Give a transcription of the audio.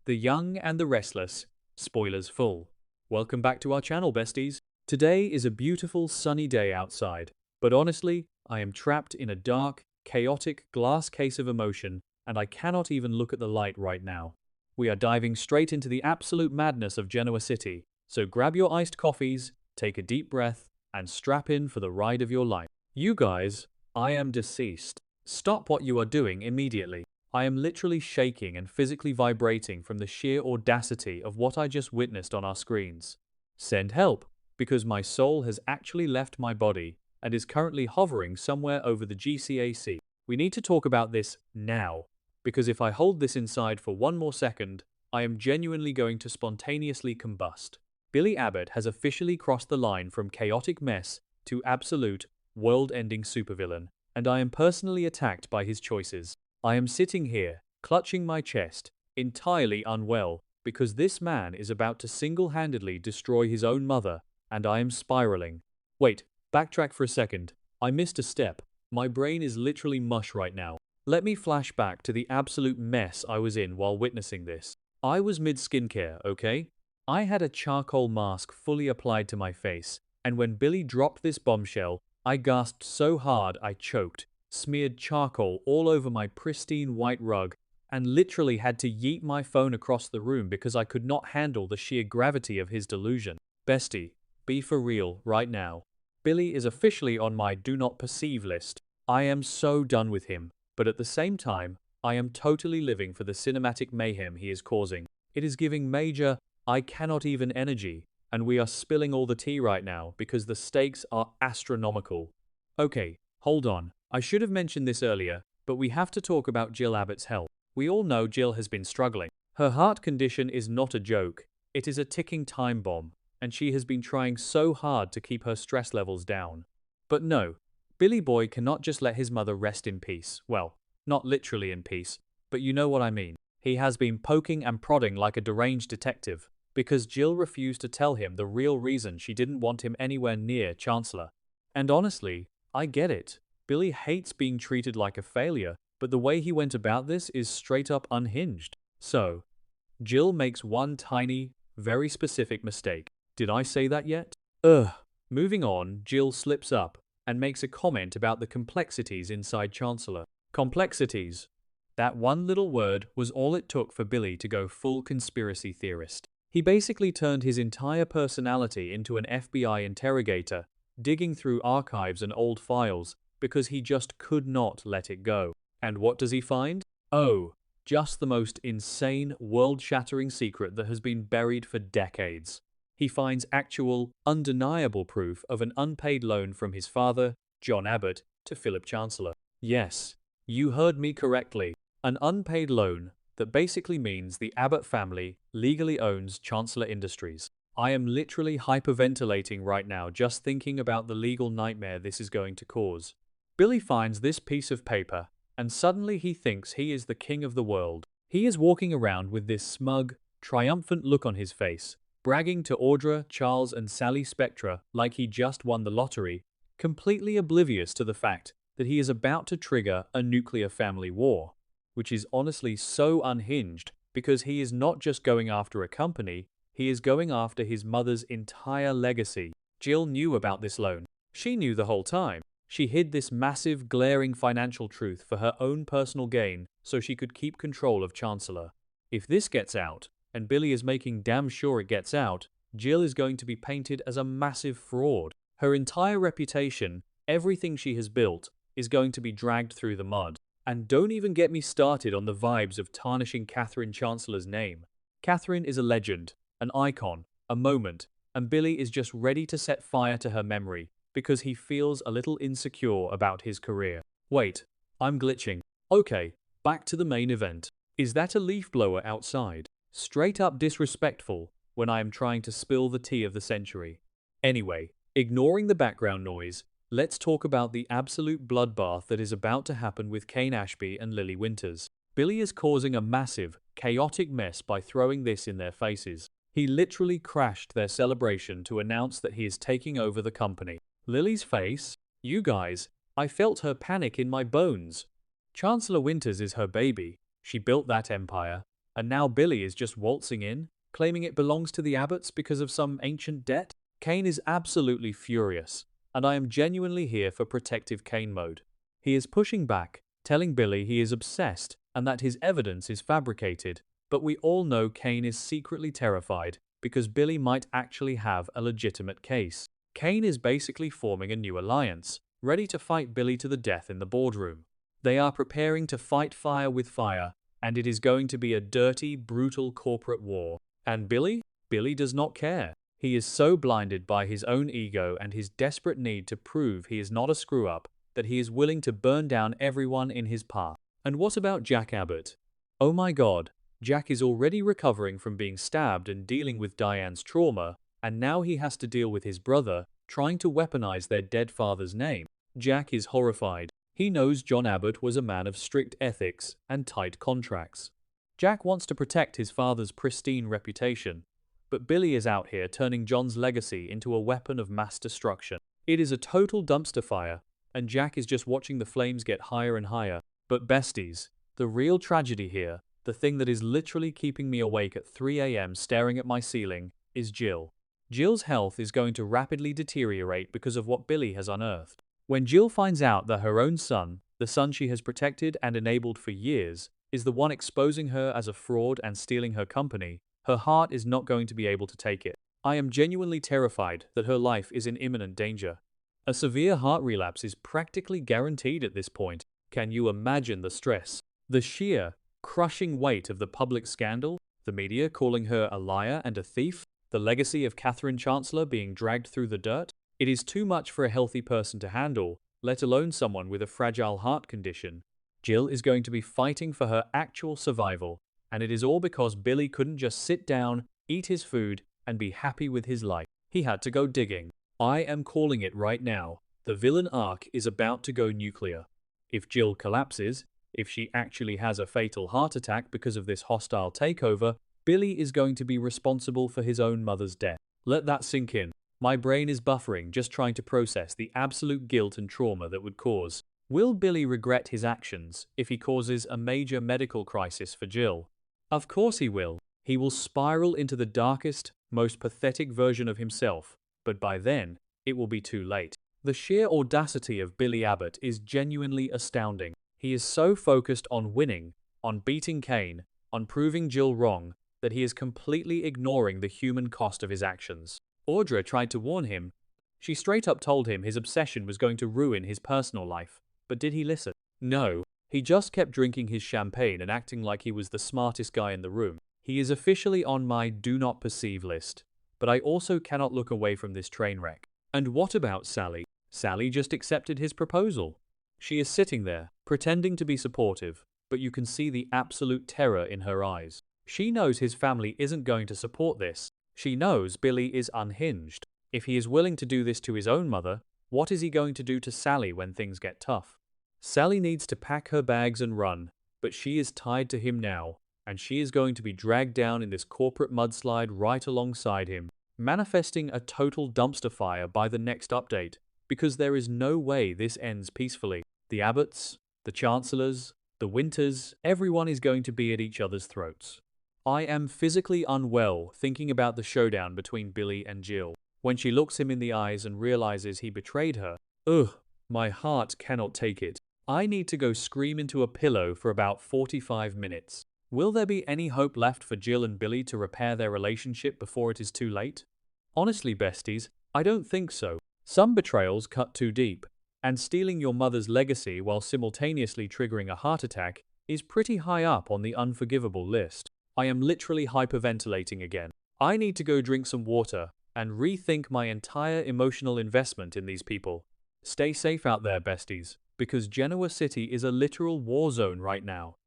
The Young and the Restless, spoilers full. Welcome back to our channel, besties. Today is a beautiful sunny day outside, but honestly, I am trapped in a dark, chaotic glass case of emotion, and I cannot even look at the light right now. We are diving straight into the absolute madness of Genoa City, so grab your iced coffees, take a deep breath, and strap in for the ride of your life. You guys, I am deceased. Stop what you are doing immediately. I am literally shaking and physically vibrating from the sheer audacity of what I just witnessed on our screens. Send help, because my soul has actually left my body and is currently hovering somewhere over the GCAC. We need to talk about this now, because if I hold this inside for one more second, I am genuinely going to spontaneously combust. Billy Abbott has officially crossed the line from chaotic mess to absolute, world-ending supervillain, and I am personally attacked by his choices. I am sitting here, clutching my chest, entirely unwell, because this man is about to single-handedly destroy his own mother, and I am spiraling. Wait, backtrack for a second. I missed a step. My brain is literally mush right now. Let me flash back to the absolute mess I was in while witnessing this. I was mid-skincare, okay? I had a charcoal mask fully applied to my face, and when Billy dropped this bombshell, I gasped so hard I choked, smeared charcoal all over my pristine white rug, and literally had to yeet my phone across the room because I could not handle the sheer gravity of his delusion. Bestie, be for real right now. Billy is officially on my do not perceive list. I am so done with him, but at the same time, I am totally living for the cinematic mayhem he is causing. It is giving major, I cannot even energy, and we are spilling all the tea right now because the stakes are astronomical. Okay, hold on. I should have mentioned this earlier, but we have to talk about Jill Abbott's health. We all know Jill has been struggling. Her heart condition is not a joke. It is a ticking time bomb, and she has been trying so hard to keep her stress levels down. But no, Billy Boy cannot just let his mother rest in peace. Well, not literally in peace, but you know what I mean. He has been poking and prodding like a deranged detective, because Jill refused to tell him the real reason she didn't want him anywhere near Chancellor. And honestly, I get it. Billy hates being treated like a failure, but the way he went about this is straight up unhinged. So, Jill makes one tiny, very specific mistake. Did I say that yet? Moving on, Jill slips up and makes a comment about the complexities inside Chancellor. Complexities. That one little word was all it took for Billy to go full conspiracy theorist. He basically turned his entire personality into an FBI interrogator, digging through archives and old files, because he just could not let it go. And what does he find? Oh, just the most insane, world-shattering secret that has been buried for decades. He finds actual, undeniable proof of an unpaid loan from his father, John Abbott, to Philip Chancellor. Yes, you heard me correctly. An unpaid loan that basically means the Abbott family legally owns Chancellor Industries. I am literally hyperventilating right now just thinking about the legal nightmare this is going to cause. Billy finds this piece of paper, and suddenly he thinks he is the king of the world. He is walking around with this smug, triumphant look on his face, bragging to Audra, Charles, and Sally Spectra like he just won the lottery, completely oblivious to the fact that he is about to trigger a nuclear family war, which is honestly so unhinged because he is not just going after a company, he is going after his mother's entire legacy. Jill knew about this loan. She knew the whole time. She hid this massive, glaring financial truth for her own personal gain so she could keep control of Chancellor. If this gets out, and Billy is making damn sure it gets out, Jill is going to be painted as a massive fraud. Her entire reputation, everything she has built, is going to be dragged through the mud. And don't even get me started on the vibes of tarnishing Catherine Chancellor's name. Catherine is a legend, an icon, a moment, and Billy is just ready to set fire to her memory because he feels a little insecure about his career. Wait, I'm glitching. Okay, back to the main event. Is that a leaf blower outside? Straight up disrespectful when I am trying to spill the tea of the century. Anyway, ignoring the background noise, let's talk about the absolute bloodbath that is about to happen with Kane Ashby and Lily Winters. Billy is causing a massive, chaotic mess by throwing this in their faces. He literally crashed their celebration to announce that he is taking over the company. Lily's face? You guys, I felt her panic in my bones. Chancellor Winters is her baby. She built that empire. And now Billy is just waltzing in, claiming it belongs to the Abbotts because of some ancient debt? Kane is absolutely furious, and I am genuinely here for protective Kane mode. He is pushing back, telling Billy he is obsessed and that his evidence is fabricated, but we all know Kane is secretly terrified because Billy might actually have a legitimate case. Kane is basically forming a new alliance, ready to fight Billy to the death in the boardroom. They are preparing to fight fire with fire, and it is going to be a dirty, brutal corporate war. And Billy? Billy does not care. He is so blinded by his own ego and his desperate need to prove he is not a screw-up that he is willing to burn down everyone in his path. And what about Jack Abbott? Oh my god, Jack is already recovering from being stabbed and dealing with Diane's trauma, and now he has to deal with his brother trying to weaponize their dead father's name. Jack is horrified. He knows John Abbott was a man of strict ethics and tight contracts. Jack wants to protect his father's pristine reputation, but Billy is out here turning John's legacy into a weapon of mass destruction. It is a total dumpster fire, and Jack is just watching the flames get higher and higher. But besties, the real tragedy here, the thing that is literally keeping me awake at 3 a.m. staring at my ceiling, is Jill. Jill's health is going to rapidly deteriorate because of what Billy has unearthed. When Jill finds out that her own son, the son she has protected and enabled for years, is the one exposing her as a fraud and stealing her company, her heart is not going to be able to take it. I am genuinely terrified that her life is in imminent danger. A severe heart relapse is practically guaranteed at this point. Can you imagine the stress? The sheer, crushing weight of the public scandal, the media calling her a liar and a thief, the legacy of Catherine Chancellor being dragged through the dirt? It is too much for a healthy person to handle, let alone someone with a fragile heart condition. Jill is going to be fighting for her actual survival, and it is all because Billy couldn't just sit down, eat his food, and be happy with his life. He had to go digging. I am calling it right now. The villain arc is about to go nuclear. If Jill collapses, if she actually has a fatal heart attack because of this hostile takeover, Billy is going to be responsible for his own mother's death. Let that sink in. My brain is buffering just trying to process the absolute guilt and trauma that would cause. Will Billy regret his actions if he causes a major medical crisis for Jill? Of course he will. He will spiral into the darkest, most pathetic version of himself, but by then, it will be too late. The sheer audacity of Billy Abbott is genuinely astounding. He is so focused on winning, on beating Kane, on proving Jill wrong, that he is completely ignoring the human cost of his actions. Audra tried to warn him. She straight up told him his obsession was going to ruin his personal life. But did he listen? No. He just kept drinking his champagne and acting like he was the smartest guy in the room. He is officially on my do not perceive list. But I also cannot look away from this train wreck. And what about Sally? Sally just accepted his proposal. She is sitting there, pretending to be supportive, but you can see the absolute terror in her eyes. She knows his family isn't going to support this. She knows Billy is unhinged. If he is willing to do this to his own mother, what is he going to do to Sally when things get tough? Sally needs to pack her bags and run, but she is tied to him now, and she is going to be dragged down in this corporate mudslide right alongside him, manifesting a total dumpster fire by the next update, because there is no way this ends peacefully. The Abbotts, the Chancellors, the Winters, everyone is going to be at each other's throats. I am physically unwell thinking about the showdown between Billy and Jill. When she looks him in the eyes and realizes he betrayed her, ugh, my heart cannot take it. I need to go scream into a pillow for about 45 minutes. Will there be any hope left for Jill and Billy to repair their relationship before it is too late? Honestly, besties, I don't think so. Some betrayals cut too deep, and stealing your mother's legacy while simultaneously triggering a heart attack is pretty high up on the unforgivable list. I am literally hyperventilating again. I need to go drink some water and rethink my entire emotional investment in these people. Stay safe out there, besties, because Genoa City is a literal war zone right now.